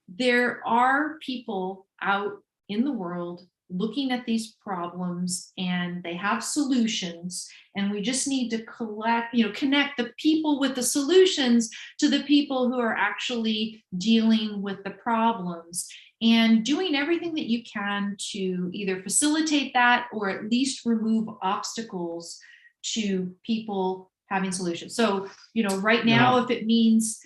A: there are people out in the world looking at these problems and they have solutions, and we just need to connect the people with the solutions to the people who are actually dealing with the problems, and doing everything that you can to either facilitate that or at least remove obstacles to people having solutions. So, right now, if it means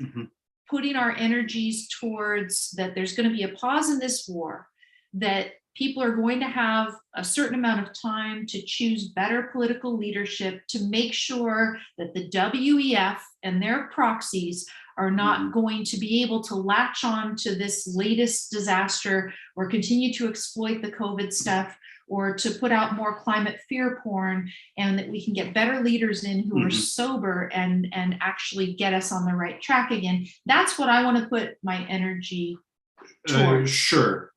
A: putting our energies towards that, there's going to be a pause in this war, that people are going to have a certain amount of time to choose better political leadership to make sure that the WEF and their proxies are not going to be able to latch on to this latest disaster or continue to exploit the COVID stuff, or to put out more climate fear porn, and that we can get better leaders in who are sober and actually get us on the right track again. That's what I want to put my energy towards.
B: Sure.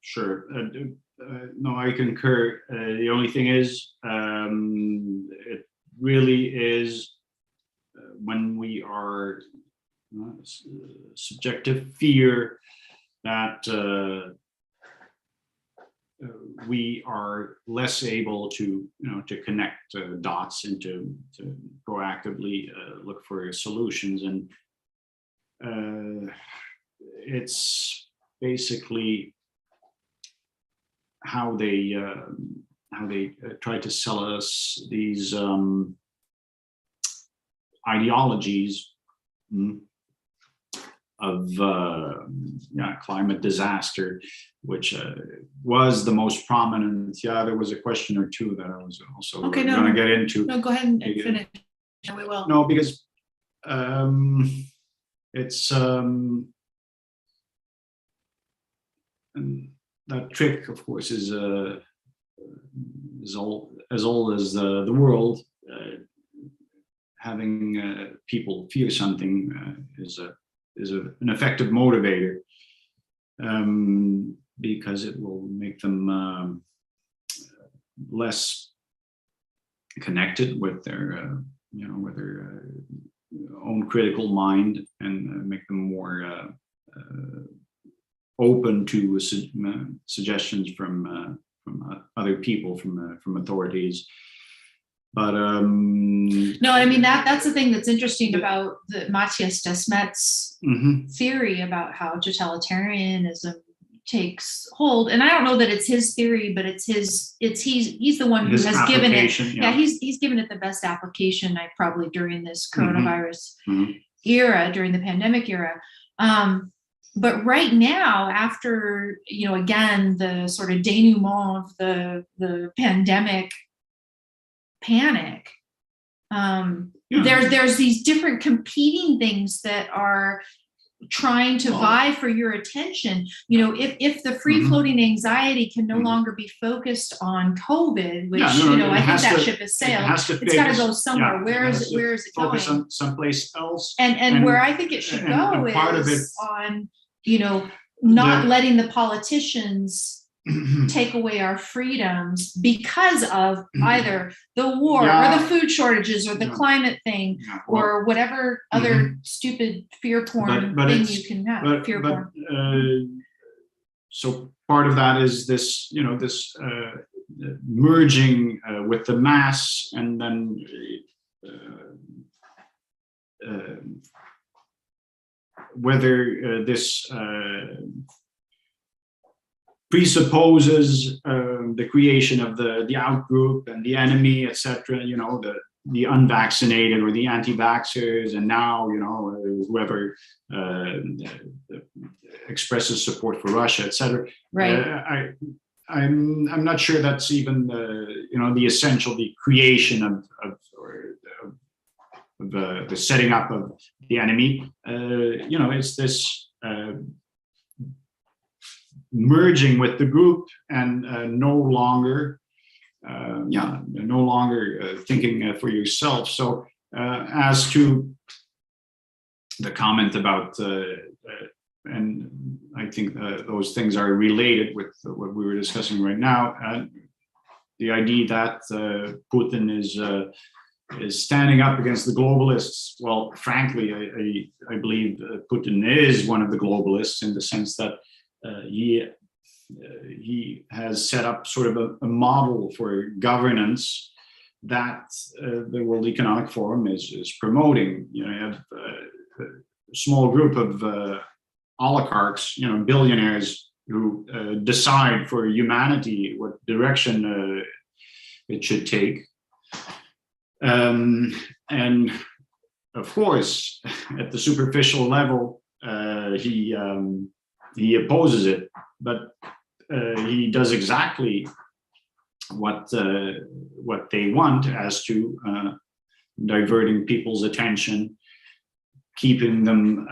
B: No, I concur. The only thing is, it really is when we are subjective fear that we are less able to, to connect dots and to proactively look for solutions. And it's basically how they try to sell us these ideologies of climate disaster, which was the most prominent. Yeah, there was a question or two that I was also going to get into.
A: No, go ahead and finish. No, we will.
B: No, because it's and that trick, of course, is old as the world. Having people fear something is an effective motivator, because it will make them less connected with their own critical mind, and make them more open to suggestions from other people, from authorities. But
A: no, I mean that's the thing that's interesting about the Matthias Desmet's theory about how totalitarianism takes hold. And I don't know that it's his theory, but he's the one who has given it. Yeah, he's given it the best application, probably during this coronavirus era, during the pandemic era. But right now, after again the sort of denouement of the pandemic panic, there's these different competing things that are trying to vie for your attention. If the free floating anxiety can no longer be focused on COVID, which I think that ship has sailed, it's got to go somewhere. Where is it going?
B: Focus on someplace else.
A: And where I think it should go is on not letting the politicians take away our freedoms because of either the war or the food shortages or the climate thing or whatever other stupid fear porn thing you can have. Fear porn.
B: So part of that is this, this merging with the mass, and then whether this presupposes the creation of the outgroup and the enemy, etc. The unvaccinated or the anti-vaxxers, and now whoever expresses support for Russia, etc.
A: Right.
B: I'm not sure that's even the essential, the creation of the setting up of the enemy. It's this merging with the group, and no longer thinking for yourself. So as to the comment about and I think those things are related with what we were discussing right now, the idea that Putin is standing up against the globalists. Well, frankly, I believe Putin is one of the globalists, in the sense that he has set up sort of a model for governance that the World Economic Forum is promoting. You have a small group of oligarchs, billionaires, who decide for humanity what direction it should take. And of course, at the superficial level, he opposes it, but he does exactly what they want, as to diverting people's attention, keeping them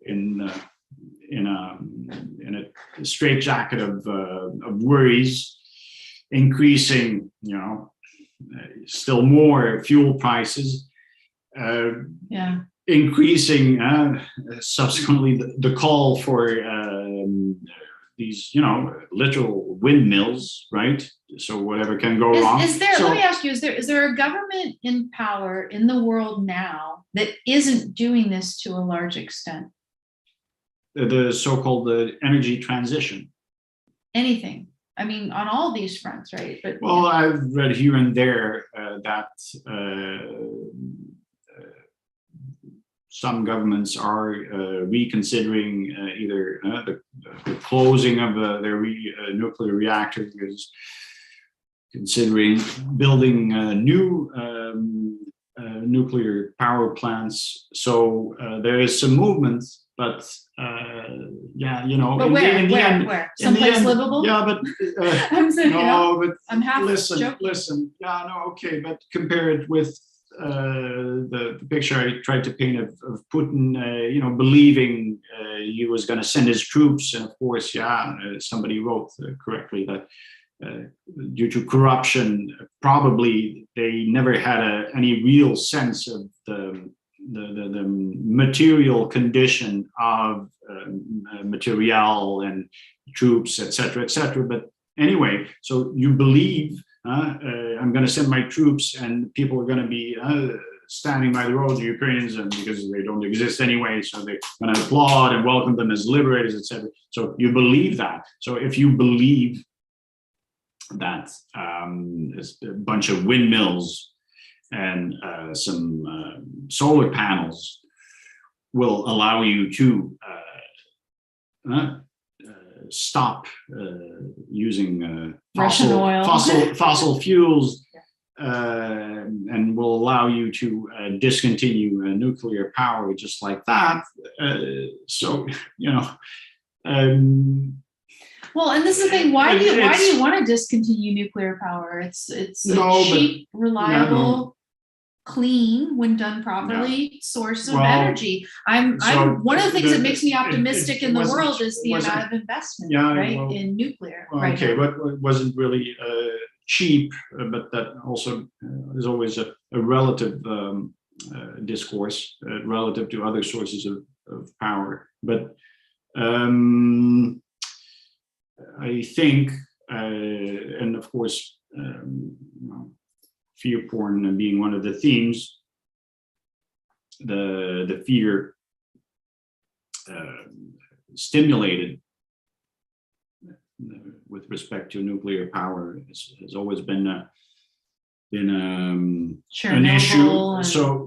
B: in a straitjacket of worries, increasing, still more fuel prices, increasing subsequently the call for these, literal windmills, right? So whatever can go wrong.
A: Let me ask you, is there a government in power in the world now that isn't doing this to a large extent?
B: The so-called energy transition.
A: anything. I mean, on all these fronts, right? But
B: well, I've read here and there that some governments are reconsidering either the closing of their nuclear reactors, considering building new nuclear power plants. So there is some movement, but yeah, you know.
A: But where? Someplace livable?
B: Yeah, but
A: I'm saying,
B: no,
A: you know,
B: but
A: I'm half joking.
B: listen. Yeah, no, okay, but compare it with the picture I tried to paint of Putin, you know, believing he was going to send his troops, and of course, somebody wrote correctly that due to corruption, probably they never had any real sense of the material condition of material and troops, etc., etc. But anyway, so you believe I'm going to send my troops, and people are going to be standing by the road, the Ukrainians, and because they don't exist anyway, so they're going to applaud and welcome them as liberators, etc. So you believe that. So if you believe that a bunch of windmills and some solar panels will allow you to stop using
A: Russian oil,
B: fossil fuels, and will allow you to discontinue nuclear power just like that. So, you know.
A: Well, and this is the thing. Why do you want to discontinue nuclear power? It's cheap, reliable, clean, when done properly, source of energy. I'm one of the things that makes me optimistic in the world is the amount of investment, in nuclear.
B: Okay, but it wasn't really cheap, but that also is always a relative discourse relative to other sources of power. But I think, and of course, fear porn being one of the themes, the fear stimulated with respect to nuclear power has always been an issue. So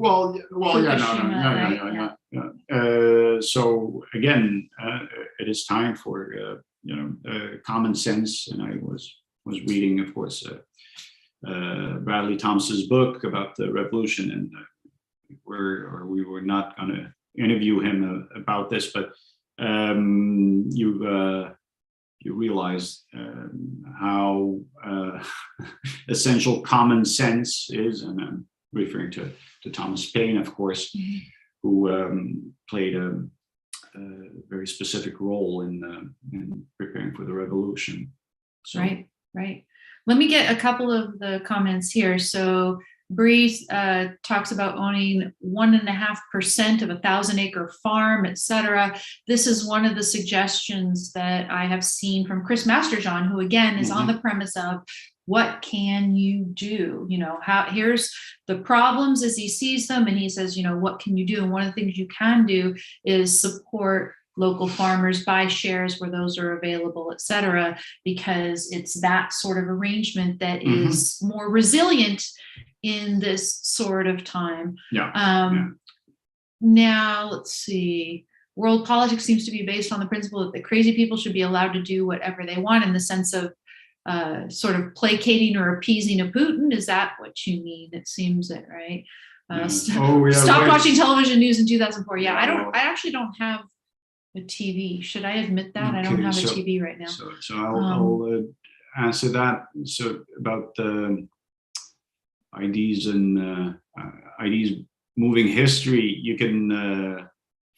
B: so again, it is time for common sense. And I was reading, of course, Bradley Thomas's book about the revolution, and we were not going to interview him about this, but you realize how essential common sense is, and I'm referring to Thomas Paine, of course, who played a very specific role in preparing for the revolution. So.
A: Right. Let me get a couple of the comments here. So Bree talks about owning 1.5% of a 1,000-acre farm, etc. This is one of the suggestions that I have seen from Chris Masterjohn, who again is on the premise of what can you do? Here's the problems as he sees them, and he says, what can you do? And one of the things you can do is support local farmers, buy shares where those are available, et cetera, because it's that sort of arrangement that is more resilient in this sort of time. Now, let's see. World politics seems to be based on the principle that crazy people should be allowed to do whatever they want, in the sense of sort of placating or appeasing a Putin. Is that what you mean? It seems it, right? Stop watching television news in 2004. I actually don't have a TV. Should I admit that? I don't have a TV right now.
B: So I'll answer that. So about the ideas and ideas moving history, you can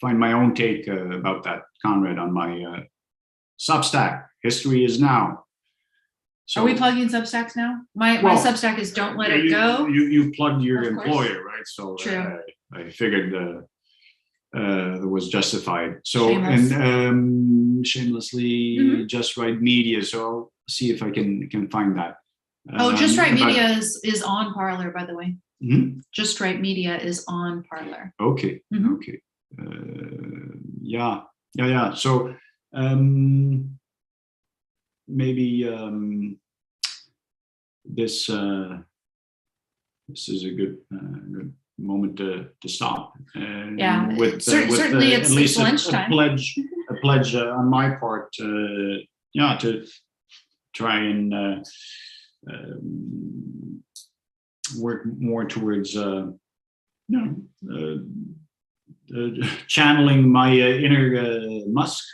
B: find my own take about that, Conrad, on my Substack. History is now.
A: So, are we plugging Substacks now? My Substack is Don't Let It Go.
B: You plugged your employer, right? So I figured that was justified. So Shameless. And shamelessly, Just Right Media. So I'll see if I can find that.
A: Just Right Media is on Parler, by the way. Just Right Media is on Parler.
B: Okay. Okay. Yeah. So maybe this is a good moment to stop.
A: Yeah, certainly
B: at least
A: it's lunchtime.
B: A pledge on my part, yeah, to try and work more towards, channeling my inner Musk.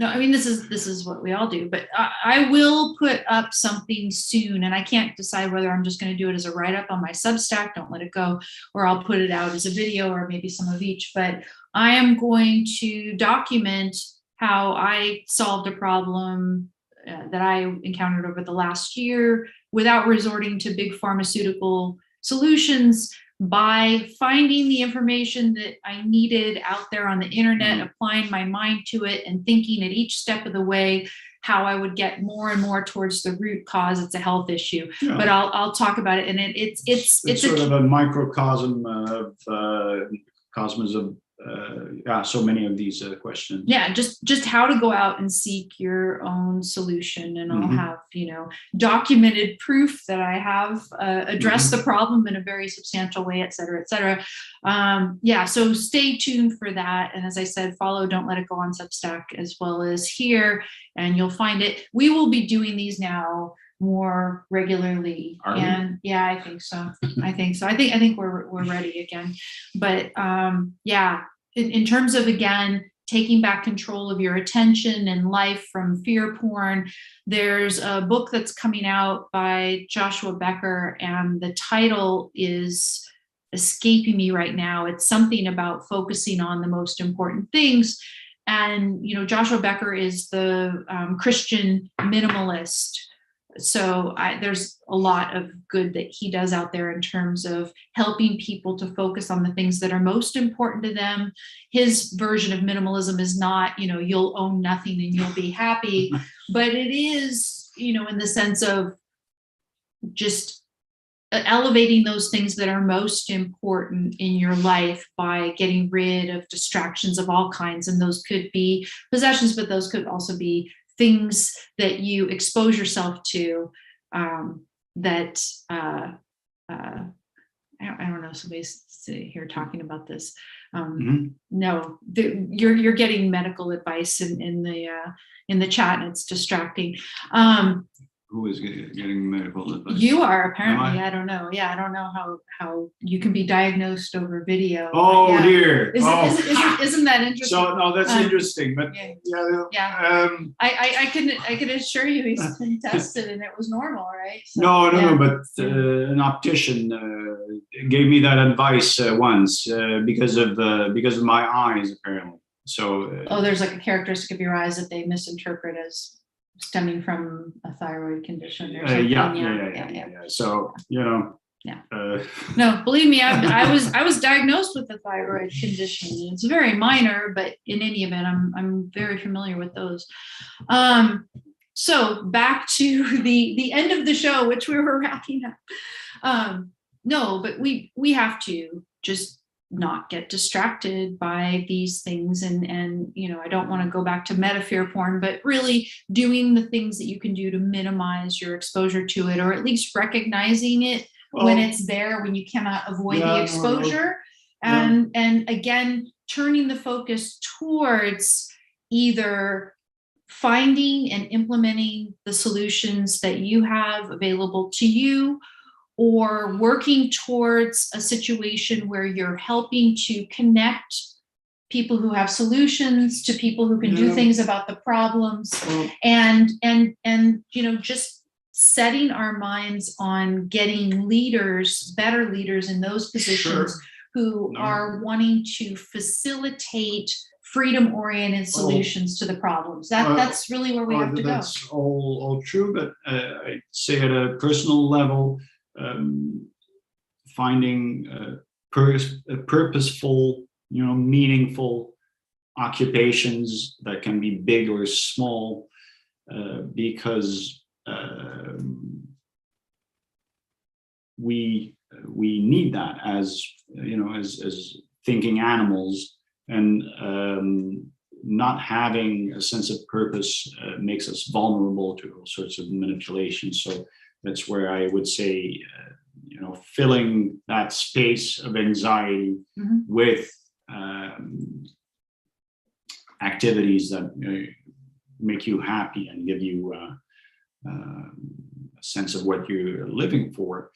A: No, I mean, this is what we all do, but I will put up something soon, and I can't decide whether I'm just going to do it as a write-up on my Substack, Don't Let It Go, or I'll put it out as a video, or maybe some of each. But I am going to document how I solved a problem that I encountered over the last year without resorting to big pharmaceutical solutions, by finding the information that I needed out there on the internet, applying my mind to it, and thinking at each step of the way how I would get more and more towards the root cause. It's a health issue, but I'll talk about it. And it's
B: sort of a microcosm of so many of these questions.
A: Yeah, just how to go out and seek your own solution, and I'll have documented proof that I have addressed the problem in a very substantial way, et cetera, et cetera. Yeah, so stay tuned for that. And as I said, follow Don't Let It Go on Substack as well as here, and you'll find it. We will be doing these now more regularly. And yeah, I think so. I think we're ready again. But yeah, in terms of, again, taking back control of your attention and life from fear porn, there's a book that's coming out by Joshua Becker, and the title is escaping me right now. It's something about focusing on the most important things. And Joshua Becker is the Christian minimalist. So there's a lot of good that he does out there in terms of helping people to focus on the things that are most important to them. His version of minimalism is not, you'll own nothing and you'll be happy, but it is, in the sense of just elevating those things that are most important in your life by getting rid of distractions of all kinds. And those could be possessions, but those could also be things that you expose yourself to, that I don't know, somebody's here talking about this. No, you're getting medical advice in the chat, and it's distracting.
B: Who is getting medical advice?
A: You are, apparently. I don't know. Yeah, I don't know how you can be diagnosed over video.
B: Oh,
A: yeah.
B: Dear.
A: Isn't that interesting?
B: So no, that's interesting. But
A: yeah. I can assure you he's been tested and it was normal, right? So,
B: no. But an optician gave me that advice once because of my eyes, apparently. So.
A: There's like a characteristic of your eyes that they misinterpret as stemming from a thyroid condition or something. Yeah.
B: So
A: no, believe me, I was diagnosed with a thyroid condition. It's very minor, but in any event, I'm very familiar with those. So back to the end of the show, which we were wrapping up. No, but we have to just not get distracted by these things, and I don't want to go back to meta-fear porn, but really doing the things that you can do to minimize your exposure to it, or at least recognizing it when it's there, when you cannot avoid the exposure. And again, turning the focus towards either finding and implementing the solutions that you have available to you, or working towards a situation where you're helping to connect people who have solutions to people who can do things about the problems, and just setting our minds on getting better leaders in those positions who are wanting to facilitate freedom-oriented solutions to the problems. That's really where we have to go.
B: That's all true, but I'd say at a personal level, finding purposeful, meaningful occupations that can be big or small, because we need that as thinking animals, and not having a sense of purpose makes us vulnerable to all sorts of manipulation. So that's where I would say, filling that space of anxiety with activities that make you happy and give you a sense of what you're living for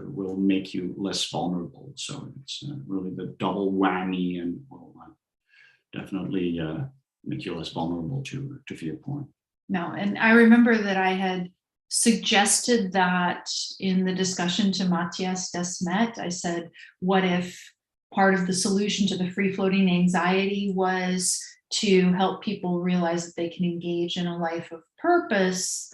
B: will make you less vulnerable. So it's really the double whammy, and will definitely make you less vulnerable to fear porn.
A: No, and I remember that I had suggested that in the discussion to Matthias Desmet. I said, what if part of the solution to the free-floating anxiety was to help people realize that they can engage in a life of purpose?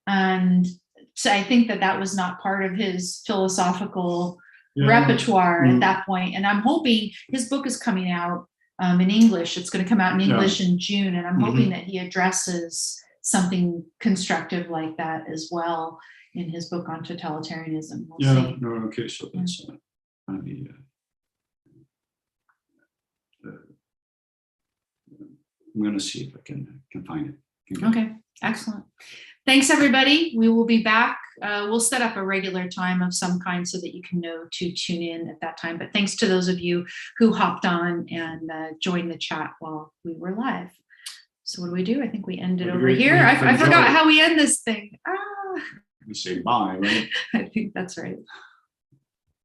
A: And so I think that was not part of his philosophical repertoire at that point. And I'm hoping his book is coming out in English. It's going to come out in English in June. And I'm hoping that he addresses something constructive like that as well in his book on totalitarianism. We'll see.
B: No, okay. So that's going to be. I'm going to see if I can find it.
A: Okay, excellent. Thanks, everybody. We will be back. We'll set up a regular time of some kind so that you can know to tune in at that time. But thanks to those of you who hopped on and joined the chat while we were live. So what do? I think we ended over here. I forgot how we end this thing.
B: We say bye, right?
A: I think that's right.